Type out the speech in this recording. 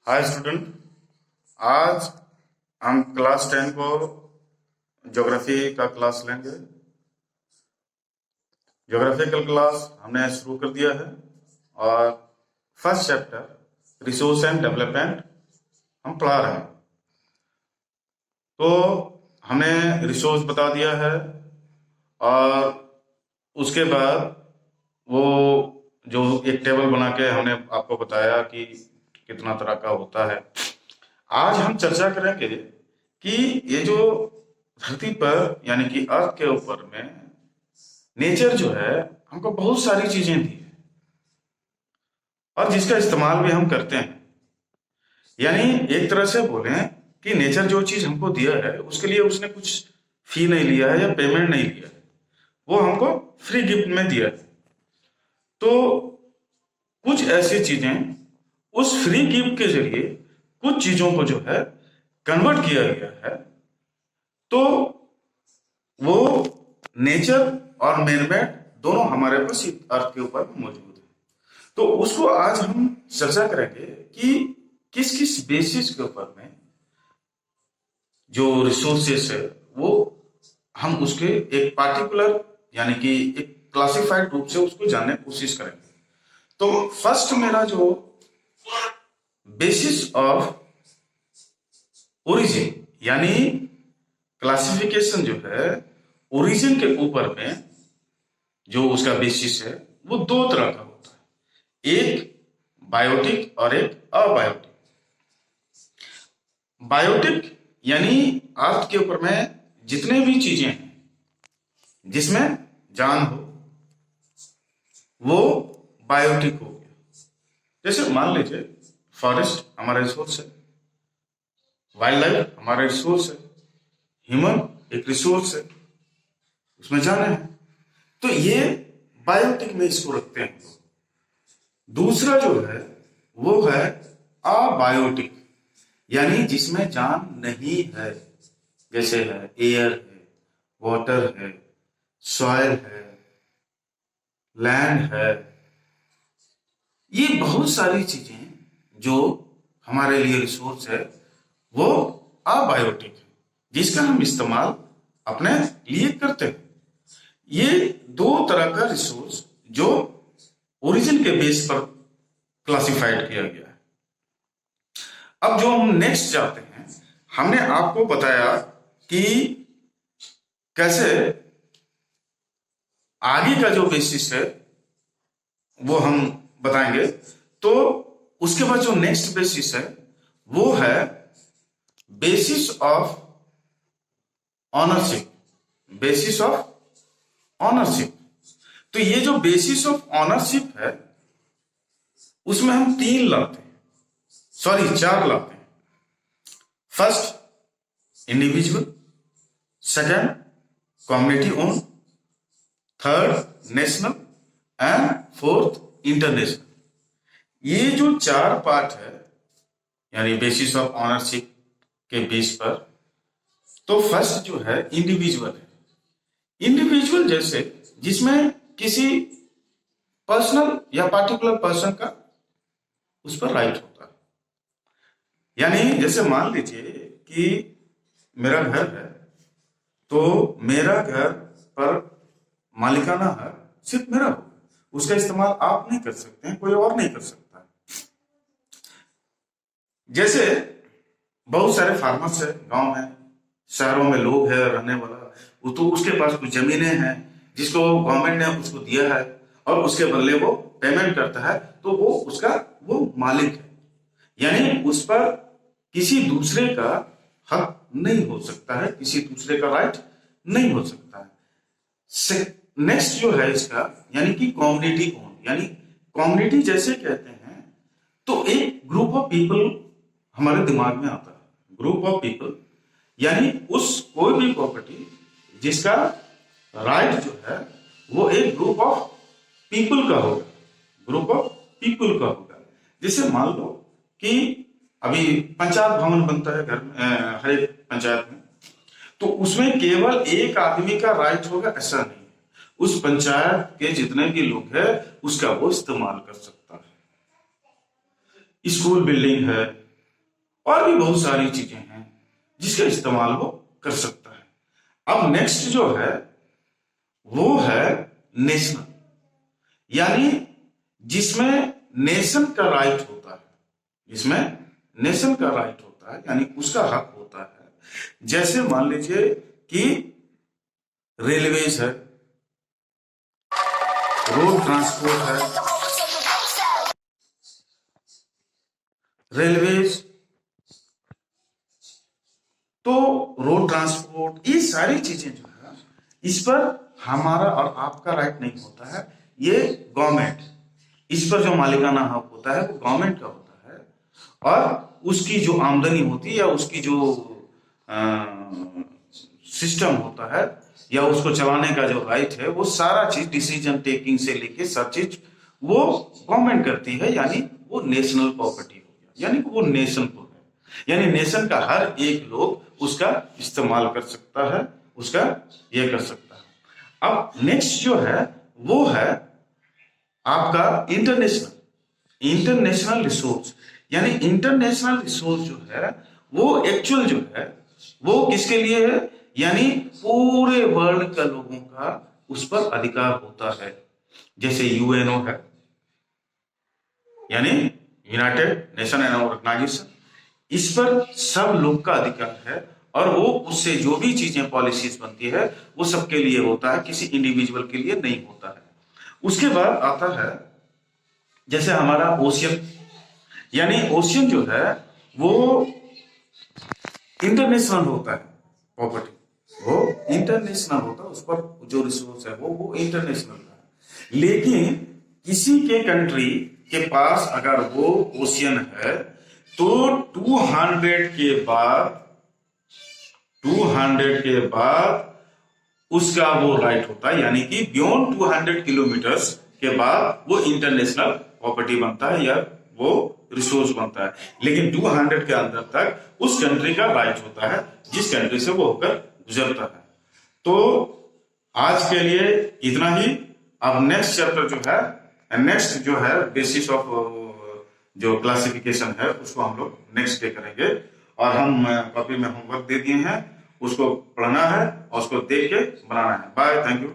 Hi student. आज हम class 10 को ज्योग्राफी का क्लास लेंगे। ज्योग्राफिकल क्लास हमने शुरू कर दिया है और first chapter resource and development हम पढ़ा रहे हैं। तो हमने रिसोर्स बता दिया है और उसके बाद वो जो एक टेबल बना के हमने आपको बताया कि कितना तरह का होता है। आज हम चर्चा करेंगे कि ये जो धरती पर यानी कि अर्थ के ऊपर में नेचर जो है हमको बहुत सारी चीजें दी है और जिसका इस्तेमाल भी हम करते हैं। यानी एक तरह से बोलें कि नेचर जो चीज हमको दिया है उसके लिए उसने कुछ फी नहीं लिया है या पेमेंट नहीं लिया है, वो हमको फ्री गिफ्ट में दिया है। तो कुछ ऐसी चीजें उस फ्री गिफ्ट के जरिए कुछ चीजों को जो है कन्वर्ट किया गया है, तो वो नेचर और मैनमेड दोनों हमारे पास अर्थ के ऊपर मौजूद है। तो उसको आज हम चर्चा करेंगे कि किस किस बेसिस के ऊपर में जो रिसोर्सेस है वो हम उसके एक पार्टिकुलर यानी कि एक क्लासिफाइड रूप से उसको जानने की कोशिश करेंगे। तो फर्स्ट मेरा जो बेसिस ऑफ ओरिजिन यानी क्लासिफिकेशन जो है ओरिजिन के ऊपर में जो उसका बेसिस है वो दो तरह का होता है, एक बायोटिक और एक अबायोटिक। बायोटिक यानी अर्थ के ऊपर में जितने भी चीजें हैं जिसमें जान हो वो बायोटिक हो गया। जैसे मान लीजिए फॉरेस्ट हमारा रिसोर्स है, वाइल्ड लाइफ हमारा रिसोर्स है, ह्यूमन एक रिसोर्स है, उसमें जाना है, तो ये बायोटिक में इसको रखते हैं। दूसरा जो है वो है अबायोटिक यानी जिसमें जान नहीं है, जैसे है एयर है, वाटर है, सॉइल है, लैंड है। ये बहुत सारी चीजें जो हमारे लिए रिसोर्स है वो अबायोटिक है, जिसका हम इस्तेमाल अपने लिए करते हैं। ये दो तरह का रिसोर्स जो ओरिजिन के बेस पर क्लासिफाइड किया गया है। अब जो हम नेक्स्ट जाते हैं, हमने आपको बताया कि कैसे आगे का जो बेसिस है वो हम बताएंगे। तो उसके बाद जो नेक्स्ट बेसिस है वो है basis of ownership. Basis of ownership. तो ये जो बेसिस ऑफ ऑनरशिप है उसमें हम चार लाते हैं। First individual, second community own, third national and fourth international. ये जो चार पार्ट है यानी बेसिस ऑफ ऑनरशिप के बेस पर, तो फर्स्ट जो है इंडिविजुअल है। इंडिविजुअल जैसे जिसमें किसी पर्सनल या पार्टिकुलर पर्सन का उस पर राइट होता है। यानी जैसे मान लीजिए कि मेरा घर है, तो मेरा घर पर मालिकाना है सिर्फ मेरा होगा, उसका इस्तेमाल आप नहीं कर सकते हैं, कोई और नहीं कर सकता है। जैसे बहुत सारे फार्मर्स है गांव में, शहरों में लोग है रहने वाला, वो तो उसके पास कुछ जमीनें हैं जिसको गवर्नमेंट ने उसको दिया है और उसके बदले वो पेमेंट करता है, तो वो उसका वो मालिक है। यानी उस पर किसी दूसरे का हक नहीं हो सकता है, किसी दूसरे का राइट नहीं हो सकता है। नेक्स्ट जो है इसका यानी कि कम्युनिटी ओन, यानी कम्युनिटी जैसे कहते हैं तो एक ग्रुप ऑफ पीपल हमारे दिमाग में आता है। ग्रुप ऑफ पीपल यानी उस कोई भी प्रॉपर्टी जिसका राइट जो है वो एक ग्रुप ऑफ पीपल का होगा, ग्रुप ऑफ पीपल का होगा। जैसे मान लो कि अभी पंचायत भवन बनता है घर में, हर एक पंचायत में, तो उसमें केवल एक आदमी का राइट होगा ऐसा नहीं, उस पंचायत के जितने भी लोग हैं उसका वो इस्तेमाल कर सकता है। स्कूल बिल्डिंग है, और भी बहुत सारी चीजें हैं जिसका इस्तेमाल वो कर सकता है। अब नेक्स्ट जो है वो है नेशनल, यानी जिसमें नेशन का राइट होता है, जिसमें नेशन का राइट होता है यानी उसका हक होता है। जैसे मान लीजिए कि रेलवेज है, रोड ट्रांसपोर्ट है, रेलवेज, तो रोड ट्रांसपोर्ट, ये सारी चीजें जो है इस पर हमारा और आपका राइट नहीं होता है, ये गवर्नमेंट, इस पर जो मालिकाना हक होता है वो गवर्नमेंट का होता है। और उसकी जो आमदनी होती है या उसकी जो सिस्टम होता है या उसको चलाने का जो राइट है, वो सारा चीज डिसीजन टेकिंग से लेके सब चीज वो गवर्नमेंट करती है, यानी वो नेशनल प्रॉपर्टी हो गया, यानी वो नेशन को है, यानी नेशन का हर एक लोग उसका इस्तेमाल कर सकता है, उसका ये कर सकता है। अब नेक्स्ट जो है वो है आपका इंटरनेशनल रिसोर्स, यानी इंटरनेशनल रिसोर्स जो है वो एक्चुअल जो है वो किसके लिए है, यानी पूरे वर्ल्ड का लोगों का उस पर अधिकार होता है। जैसे यूएनओ है, यानी यूनाइटेड नेशन एंड ऑर्गेनाइजेशन, इस पर सब लोग का अधिकार है और वो उससे जो भी चीजें पॉलिसीज बनती है वो सबके लिए होता है, किसी इंडिविजुअल के लिए नहीं होता है। उसके बाद आता है जैसे हमारा ओशियन, यानी ओशियन जो है वो इंटरनेशनल होता है, प्रॉपर्टी वो इंटरनेशनल होता है, उस पर जो रिसोर्स है वो इंटरनेशनल है। लेकिन किसी के कंट्री के पास अगर वो ओशियन है तो 200 के बाद उसका वो राइट होता है, यानी कि बियॉन्ड 200 किलोमीटर्स के बाद वो इंटरनेशनल प्रॉपर्टी बनता है या वो रिसोर्स बनता है। लेकिन 200 के अंदर तक उस कंट्री का राइट होता है जिस कंट्री से वो होकर गुजरता है। तो आज के लिए इतना ही। अब नेक्स्ट चैप्टर जो है, नेक्स्ट जो है बेसिस ऑफ जो क्लासिफिकेशन है उसको हम लोग नेक्स्ट डे करेंगे, और हम कॉपी में होमवर्क दे दिए हैं, उसको पढ़ना है और उसको देख के बनाना है। Bye, thank you.